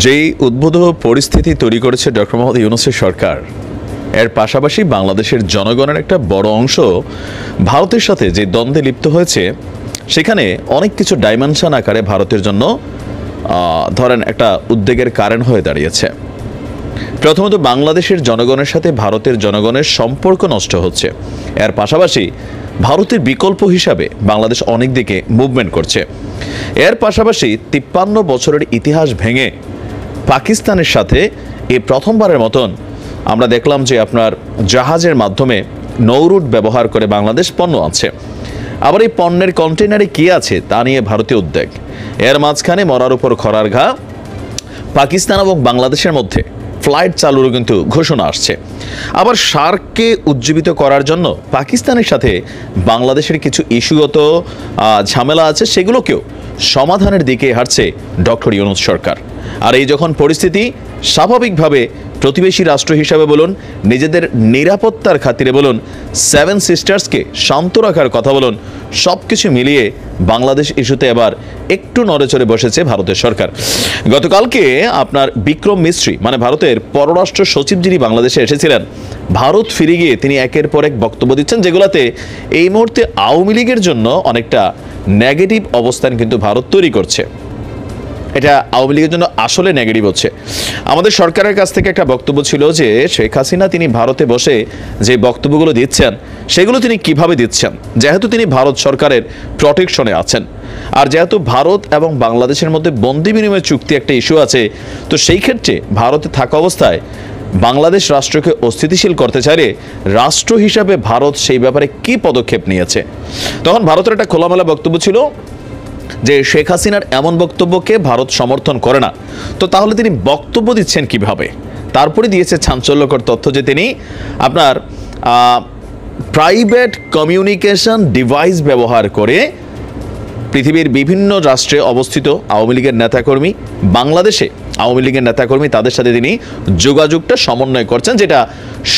যেই উদ্ভূত পরিস্থিতি তৈরি করেছে ডক্টর মোহাম্মদ ইউনূসের সরকার, এর পাশাপাশি বাংলাদেশের জনগণের একটা বড় অংশ ভারতের সাথে যে দ্বন্দ্বে লিপ্ত হয়েছে, সেখানে অনেক কিছু ডাইমেনশন আকারে ভারতের জন্য ধরেন একটা উদ্বেগের কারণ হয়ে দাঁড়িয়েছে। প্রথমত, বাংলাদেশের জনগণের সাথে ভারতের জনগণের সম্পর্ক নষ্ট হচ্ছে। এর পাশাপাশি ভারতের বিকল্প হিসাবে বাংলাদেশ অনেক দিকে মুভমেন্ট করছে। এর পাশাপাশি 53 বছরের ইতিহাস ভেঙে পাকিস্তানের সাথে এই প্রথমবারের মতন আমরা দেখলাম যে আপনার জাহাজের মাধ্যমে নৌরুট ব্যবহার করে বাংলাদেশ পণ্য আছে। আবার এই পণ্যের কন্টেনারে কি আছে তা নিয়ে ভারতীয় উদ্বেগ। এর মাঝখানে মরার উপর খরার ঘা, পাকিস্তান এবং বাংলাদেশের মধ্যে ফ্লাইট চালুরও কিন্তু ঘোষণা আসছে। আবার সার্ককে উজ্জীবিত করার জন্য পাকিস্তানের সাথে বাংলাদেশের কিছু ইস্যুগত ঝামেলা আছে, সেগুলোকেও সমাধানের দিকে হাঁটছে ডক্টর ইউনূস সরকার। আর এই যখন পরিস্থিতি, স্বাভাবিকভাবে প্রতিবেশী রাষ্ট্র হিসাবে বলুন, নিজেদের নিরাপত্তার খাতিরে বলুন, 7 সিস্টার্সকে শান্ত রাখার কথা বলুন, সব কিছু মিলিয়ে বাংলাদেশ ইস্যুতে এবার একটু নড়েচড়ে বসেছে ভারতের সরকার। গতকালকে আপনার বিক্রম মিস্ত্রি, মানে ভারতের পররাষ্ট্র সচিব, যিনি বাংলাদেশে এসেছিলেন, ভারত ফিরে গিয়ে তিনি একের পর এক বক্তব্য দিচ্ছেন, যেগুলোতে এই মুহূর্তে আওয়ামী লীগের জন্য অনেকটা নেগেটিভ অবস্থান কিন্তু ভারত তৈরি করছে। এটা আওয়ামী লীগের জন্য আসলে নেগেটিভ হচ্ছে। আমাদের সরকারের কাছ থেকে একটা বক্তব্য ছিল যে শেখ হাসিনা তিনি ভারতে বসে যে বক্তব্যগুলো দিচ্ছেন, সেগুলো তিনি কিভাবে দিচ্ছেন, যেহেতু তিনি ভারত সরকারের প্রটেকশনে আছেন, আর যেহেতু ভারত এবং বাংলাদেশের মধ্যে বন্দি বিনিময় চুক্তি একটা ইস্যু আছে, তো সেই ক্ষেত্রে ভারতে থাকা অবস্থায় বাংলাদেশ রাষ্ট্রকে অস্থিতিশীল করতে চাইলে রাষ্ট্র হিসাবে ভারত সেই ব্যাপারে কি পদক্ষেপ নিয়েছে। তখন ভারতের একটা খোলামেলা বক্তব্য ছিল যে শেখ হাসিনার এমন বক্তব্যকে ভারত সমর্থন করে না, তো তাহলে তিনি বক্তব্য দিচ্ছেন কিভাবে। তারপরে দিয়েছে চাঞ্চল্যকর তথ্য যে তিনি আপনার প্রাইভেট কমিউনিকেশন ডিভাইস ব্যবহার করে পৃথিবীর বিভিন্ন রাষ্ট্রে অবস্থিত আওয়ামী লীগের নেতাকর্মী, বাংলাদেশে আওয়ামী লীগের নেতাকর্মী, তাদের সাথে তিনি যোগাযোগটা সমন্বয় করছেন, যেটা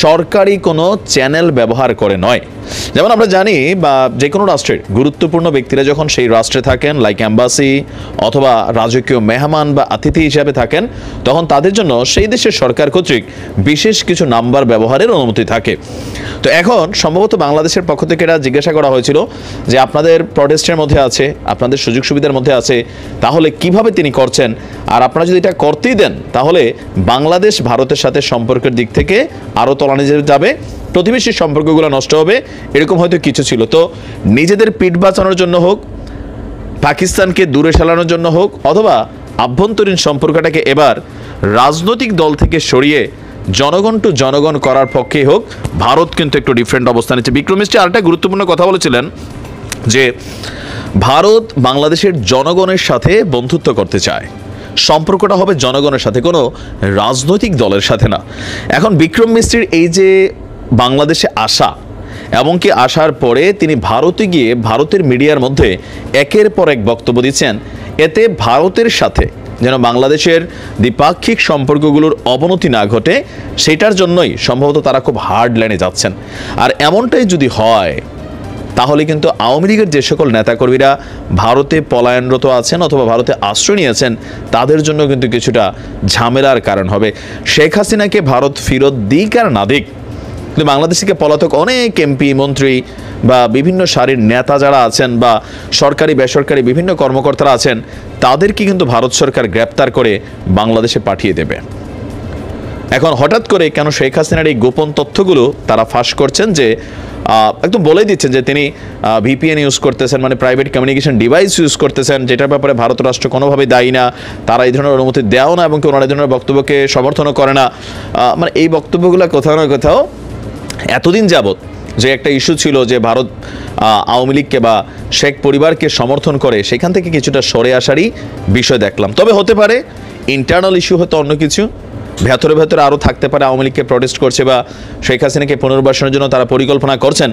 সরকারি কোনো চ্যানেল ব্যবহার করে নয়। যেমন আমরা জানি, বা যে কোনো রাষ্ট্রের গুরুত্বপূর্ণ ব্যক্তিরা যখন সেই রাষ্ট্রে থাকেন, লাইক অ্যাম্বাসি অথবা রাজকীয় মেহমান বা অতিথি হিসাবে থাকেন, তখন তাদের জন্য সেই দেশের সরকার কর্তৃক বিশেষ কিছু নাম্বার ব্যবহারের অনুমতি থাকে। তো এখন সম্ভবত বাংলাদেশের পক্ষ থেকে এটা জিজ্ঞাসা করা হয়েছিল যে আপনাদের প্রটেস্টের মধ্যে আছে, আপনাদের সুযোগ সুবিধার মধ্যে আছে, তাহলে কিভাবে তিনি করছেন, আর আপনারা যদি এটা করতেই দেন তাহলে বাংলাদেশ ভারতের সাথে সম্পর্কের দিক থেকে আরও তলানি যাবে, প্রতিবেশী সম্পর্কগুলো নষ্ট হবে, এরকম হয়তো কিছু ছিল। তো নিজেদের পিঠ বাঁচানোর জন্য হোক, পাকিস্তানকে দূরে সরানোর জন্য হোক, অথবা আভ্যন্তরীণ সম্পর্কটাকে এবার রাজনৈতিক দল থেকে সরিয়ে জনগণ টু জনগণ করার পক্ষেই হোক, ভারত কিন্তু একটু ডিফারেন্ট অবস্থান নিচ্ছে। বিক্রম মিস্ত্রি আরেকটা গুরুত্বপূর্ণ কথা বলেছিলেন যে ভারত বাংলাদেশের জনগণের সাথে বন্ধুত্ব করতে চায়, সম্পর্কটা হবে জনগণের সাথে, কোনো রাজনৈতিক দলের সাথে না। এখন বিক্রম মিস্ত্রির এই যে বাংলাদেশে আসা, এমনকি আসার পরে তিনি ভারতে গিয়ে ভারতের মিডিয়ার মধ্যে একের পর এক বক্তব্য দিচ্ছেন, এতে ভারতের সাথে যেন বাংলাদেশের দ্বিপাক্ষিক সম্পর্কগুলোর অবনতি না ঘটে, সেটার জন্যই সম্ভবত তারা খুব হার্ড লাইনে যাচ্ছেন। আর এমনটাই যদি হয় তাহলে কিন্তু আওয়ামী লীগের যে সকল নেতাকর্মীরা ভারতে পলায়নরত আছেন অথবা ভারতে আশ্রয় নিয়েছেন, তাদের জন্য কিন্তু কিছুটা ঝামেলার কারণ হবে। শেখ হাসিনাকে ভারত ফেরত দিক আর না দিক, কিন্তু বাংলাদেশ থেকে পলাতক অনেক এমপি, মন্ত্রী বা বিভিন্ন সারির নেতা যারা আছেন, বা সরকারি বেসরকারি বিভিন্ন কর্মকর্তারা আছেন, তাদেরকে কিন্তু ভারত সরকার গ্রেপ্তার করে বাংলাদেশে পাঠিয়ে দেবে। এখন হঠাৎ করে কেন শেখ হাসিনার এই গোপন তথ্যগুলো তারা ফাঁস করছেন, যে একদম বলে দিচ্ছেন যে তিনি ভিপিএন ইউজ করতেছেন, মানে প্রাইভেট কমিউনিকেশন ডিভাইস ইউজ করতেছেন, যেটার ব্যাপারে ভারত রাষ্ট্র কোনোভাবেই দায়ী না, তারা এই ধরনের অনুমতি দেওয়া না এবং ওনারা এই ধরনের বক্তব্যকে সমর্থনও করে না। মানে এই বক্তব্যগুলো কোথাও না কোথাও এতদিন যাবৎ যে একটা ইস্যু ছিল যে ভারত আওয়ামী লীগকে বা শেখ পরিবারকে সমর্থন করে, সেখান থেকে কিছুটা সরে আসারই বিষয় দেখলাম। তবে হতে পারে ইন্টারনাল ইস্যু হয়তো অন্য কিছু, ভেতরে ভেতরে আরও থাকতে পারে, আওয়ামী লীগকে প্রটেস্ট করছে বা শেখ হাসিনাকে পুনর্বাসনের জন্য তারা পরিকল্পনা করছেন।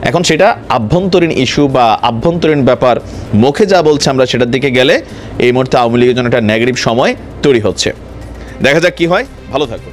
এখন সেটা আভ্যন্তরীণ ইস্যু বা আভ্যন্তরীণ ব্যাপার, মুখে যা বলছে আমরা সেটার দিকে গেলে এই মুহূর্তে আওয়ামী লীগের জন্য একটা নেগেটিভ সময় তৈরি হচ্ছে। দেখা যাক কি হয়। ভালো থাকুন।